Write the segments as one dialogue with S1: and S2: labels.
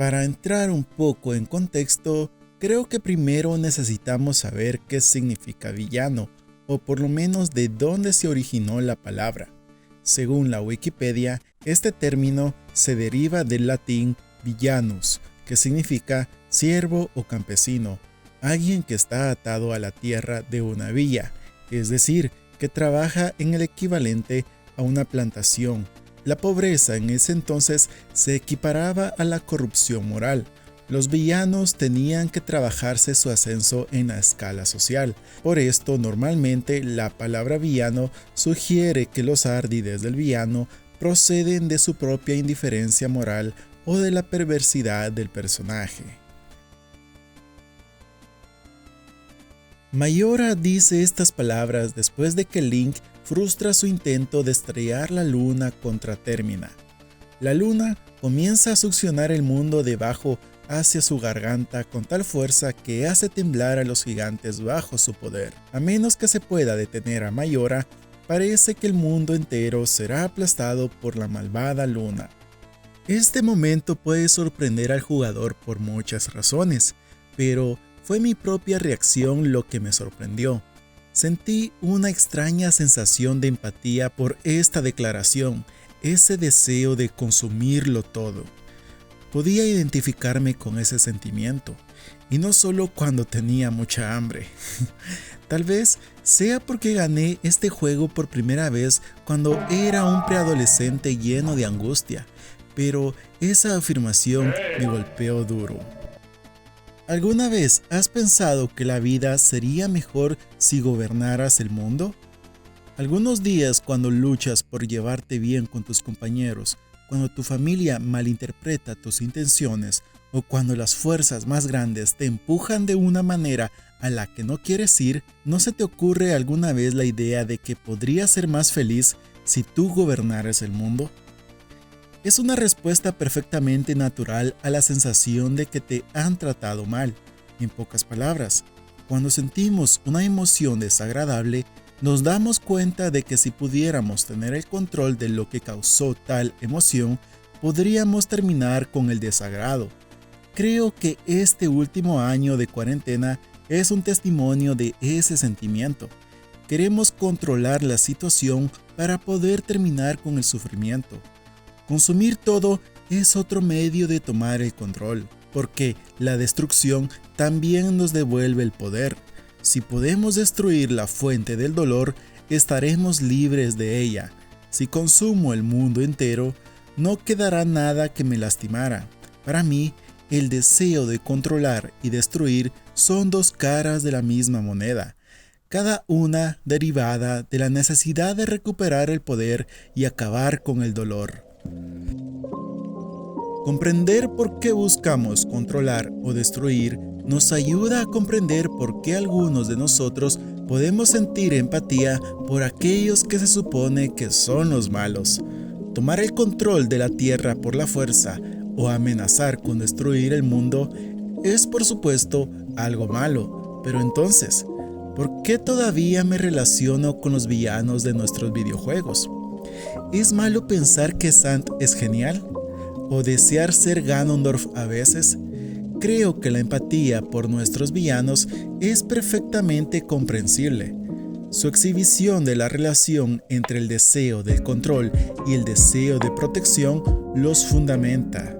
S1: Para entrar un poco en contexto, creo que primero necesitamos saber qué significa villano, o por lo menos de dónde se originó la palabra. Según la Wikipedia, este término se deriva del latín villanus, que significa siervo o campesino, alguien que está atado a la tierra de una villa, es decir, que trabaja en el equivalente a una plantación. La pobreza en ese entonces se equiparaba a la corrupción moral. Los villanos tenían que trabajarse su ascenso en la escala social. Por esto, normalmente, la palabra villano sugiere que los árdides del villano proceden de su propia indiferencia moral o de la perversidad del personaje. Mayora dice estas palabras después de que Link frustra su intento de estrellar la luna contra Termina. La luna comienza a succionar el mundo debajo hacia su garganta con tal fuerza que hace temblar a los gigantes bajo su poder. A menos que se pueda detener a Mayora, parece que el mundo entero será aplastado por la malvada luna. Este momento puede sorprender al jugador por muchas razones, pero fue mi propia reacción lo que me sorprendió. Sentí una extraña sensación de empatía por esta declaración, ese deseo de consumirlo todo. Podía identificarme con ese sentimiento, y no solo cuando tenía mucha hambre. Tal vez sea porque gané este juego por primera vez cuando era un preadolescente lleno de angustia, pero esa afirmación me golpeó duro. ¿Alguna vez has pensado que la vida sería mejor si gobernaras el mundo? Algunos días cuando luchas por llevarte bien con tus compañeros, cuando tu familia malinterpreta tus intenciones o cuando las fuerzas más grandes te empujan de una manera a la que no quieres ir, ¿no se te ocurre alguna vez la idea de que podrías ser más feliz si tú gobernaras el mundo? Es una respuesta perfectamente natural a la sensación de que te han tratado mal. En pocas palabras, cuando sentimos una emoción desagradable, nos damos cuenta de que si pudiéramos tener el control de lo que causó tal emoción, podríamos terminar con el desagrado. Creo que este último año de cuarentena es un testimonio de ese sentimiento. Queremos controlar la situación para poder terminar con el sufrimiento. Consumir todo es otro medio de tomar el control, porque la destrucción también nos devuelve el poder. Si podemos destruir la fuente del dolor, estaremos libres de ella. Si consumo el mundo entero, no quedará nada que me lastimara. Para mí, el deseo de controlar y destruir son dos caras de la misma moneda, cada una derivada de la necesidad de recuperar el poder y acabar con el dolor. Comprender por qué buscamos controlar o destruir nos ayuda a comprender por qué algunos de nosotros podemos sentir empatía por aquellos que se supone que son los malos. Tomar el control de la tierra por la fuerza o amenazar con destruir el mundo es, por supuesto, algo malo. Pero entonces, ¿por qué todavía me relaciono con los villanos de nuestros videojuegos? ¿Es malo pensar que Sant es genial? ¿O desear ser Ganondorf a veces? Creo que la empatía por nuestros villanos es perfectamente comprensible. Su exhibición de la relación entre el deseo del control y el deseo de protección los fundamenta.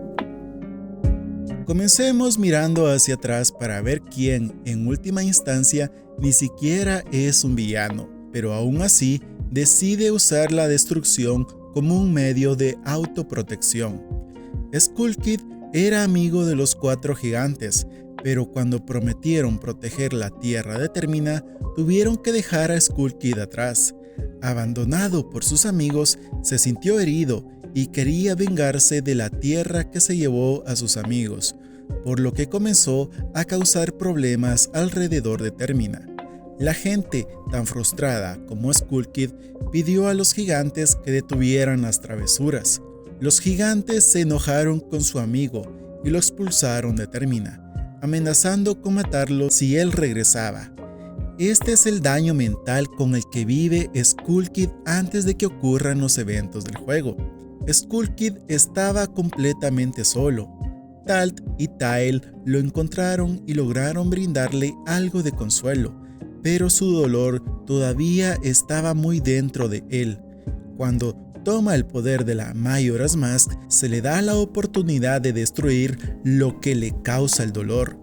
S1: Comencemos mirando hacia atrás para ver quién, en última instancia, ni siquiera es un villano, pero aún así decide usar la destrucción como un medio de autoprotección. Skull Kid era amigo de los 4 gigantes, pero cuando prometieron proteger la tierra de Termina, tuvieron que dejar a Skull Kid atrás. Abandonado por sus amigos, se sintió herido y quería vengarse de la tierra que se llevó a sus amigos, por lo que comenzó a causar problemas alrededor de Termina. La gente, tan frustrada como Skull Kid, pidió a los gigantes que detuvieran las travesuras. Los gigantes se enojaron con su amigo y lo expulsaron de Termina, amenazando con matarlo si él regresaba. Este es el daño mental con el que vive Skull Kid antes de que ocurran los eventos del juego. Skull Kid estaba completamente solo. Talt y Tael lo encontraron y lograron brindarle algo de consuelo, pero su dolor todavía estaba muy dentro de él. Cuando toma el poder de la Majora's Mask, se le da la oportunidad de destruir lo que le causa el dolor.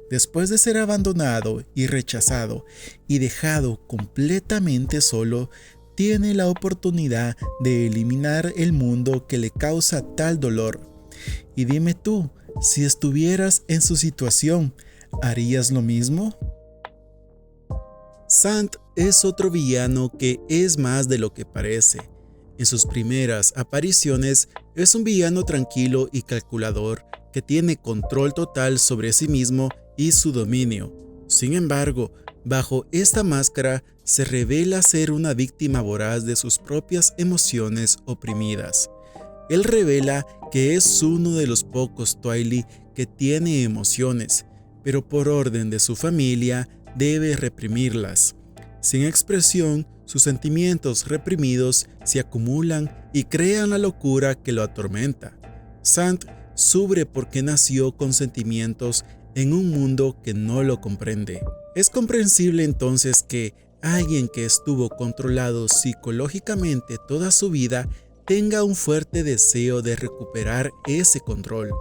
S1: Después de ser abandonado y rechazado y dejado completamente solo, tiene la oportunidad de eliminar el mundo que le causa tal dolor. Y dime tú, si estuvieras en su situación, ¿harías lo mismo? Sant es otro villano que es más de lo que parece. En sus primeras apariciones es un villano tranquilo y calculador que tiene control total sobre sí mismo y su dominio. Sin embargo, bajo esta máscara se revela ser una víctima voraz de sus propias emociones oprimidas. Él revela que es uno de los pocos Twilight que tiene emociones, pero por orden de su familia debe reprimirlas. Sin expresión, sus sentimientos reprimidos se acumulan y crean la locura que lo atormenta. Sant sufre porque nació con sentimientos en un mundo que no lo comprende. Es comprensible entonces que alguien que estuvo controlado psicológicamente toda su vida tenga un fuerte deseo de recuperar ese control.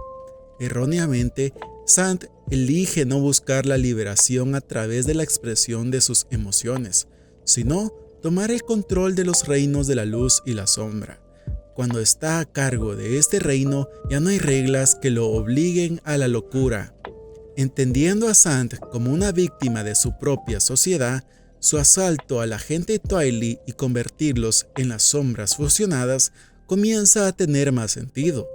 S1: Erróneamente, Sant elige no buscar la liberación a través de la expresión de sus emociones, sino tomar el control de los reinos de la luz y la sombra. Cuando está a cargo de este reino, ya no hay reglas que lo obliguen a la locura. Entendiendo a Sant como una víctima de su propia sociedad, su asalto a la gente Twilight y convertirlos en las sombras fusionadas comienza a tener más sentido.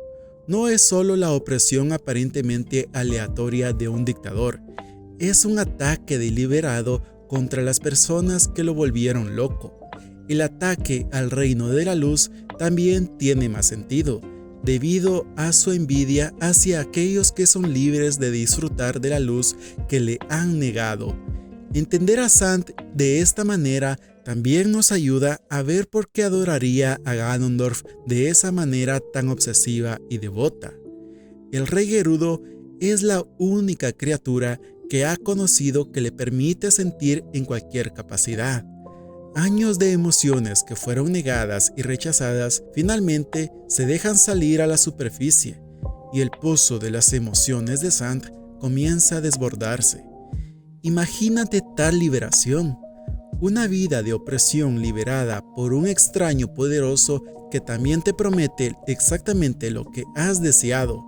S1: No es solo la opresión aparentemente aleatoria de un dictador, es un ataque deliberado contra las personas que lo volvieron loco. El ataque al reino de la luz también tiene más sentido, debido a su envidia hacia aquellos que son libres de disfrutar de la luz que le han negado. Entender a Sant de esta manera también nos ayuda a ver por qué adoraría a Ganondorf de esa manera tan obsesiva y devota. El Rey Gerudo es la única criatura que ha conocido que le permite sentir en cualquier capacidad. Años de emociones que fueron negadas y rechazadas finalmente se dejan salir a la superficie y el pozo de las emociones de Sant comienza a desbordarse. Imagínate tal liberación, una vida de opresión liberada por un extraño poderoso que también te promete exactamente lo que has deseado.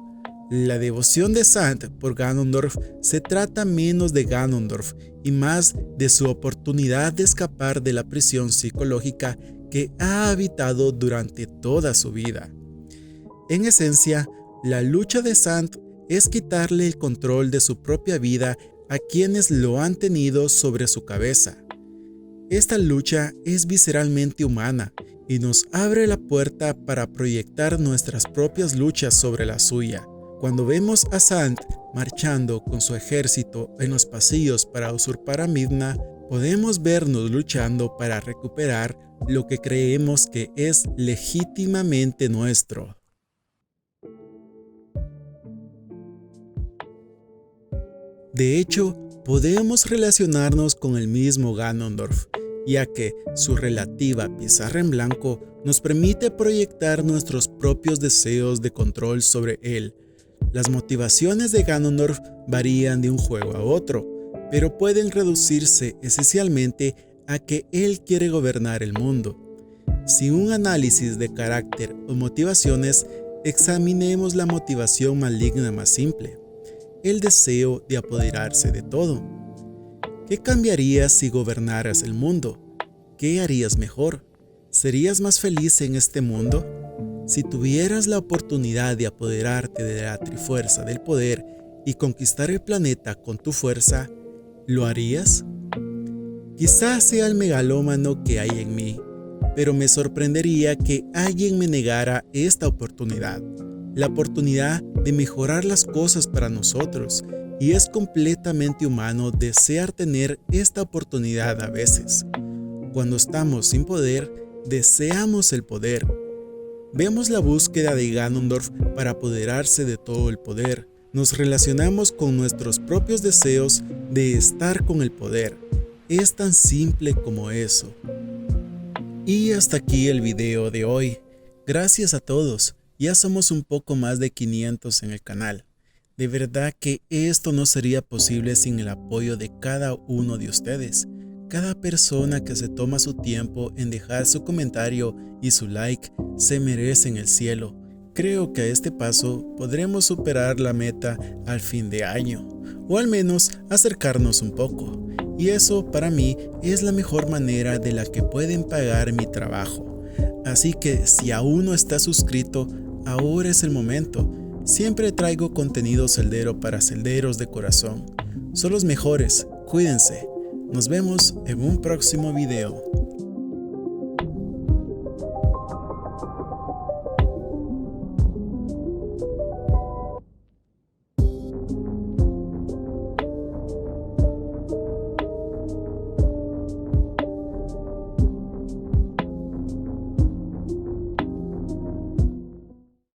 S1: La devoción de Sant por Ganondorf se trata menos de Ganondorf y más de su oportunidad de escapar de la prisión psicológica que ha habitado durante toda su vida. En esencia, la lucha de Sant es quitarle el control de su propia vida a quienes lo han tenido sobre su cabeza. Esta lucha es visceralmente humana y nos abre la puerta para proyectar nuestras propias luchas sobre la suya. Cuando vemos a Sant marchando con su ejército en los pasillos para usurpar a Midna, podemos vernos luchando para recuperar lo que creemos que es legítimamente nuestro. De hecho, podemos relacionarnos con el mismo Ganondorf, ya que su relativa pizarra en blanco nos permite proyectar nuestros propios deseos de control sobre él. Las motivaciones de Ganondorf varían de un juego a otro, pero pueden reducirse esencialmente a que él quiere gobernar el mundo. Sin un análisis de carácter o motivaciones, examinemos la motivación maligna más simple: el deseo de apoderarse de todo. ¿Qué cambiarías si gobernaras el mundo? ¿Qué harías mejor? ¿Serías más feliz en este mundo? Si tuvieras la oportunidad de apoderarte de la trifuerza del poder y conquistar el planeta con tu fuerza, ¿lo harías? Quizás sea el megalómano que hay en mí, pero me sorprendería que alguien me negara esta oportunidad, la oportunidad de mejorar las cosas para nosotros, y es completamente humano desear tener esta oportunidad a veces. Cuando estamos sin poder, deseamos el poder. Vemos la búsqueda de Ganondorf para apoderarse de todo el poder, Nos relacionamos con nuestros propios deseos de estar con el poder. Es tan simple como eso. Y hasta aquí el video de hoy. Gracias a todos. Ya somos un poco más de 500 en el canal. De verdad que esto no sería posible sin el apoyo de cada uno de ustedes. Cada persona que se toma su tiempo en dejar su comentario y su like se merece en el cielo. Creo que a este paso podremos superar la meta al fin de año, o al menos acercarnos un poco. Y eso para mí es la mejor manera de la que pueden pagar mi trabajo. Así que si aún no estás suscrito, ahora es el momento. Siempre traigo contenido celdero para celderos de corazón. Son los mejores, cuídense. Nos vemos en un próximo video.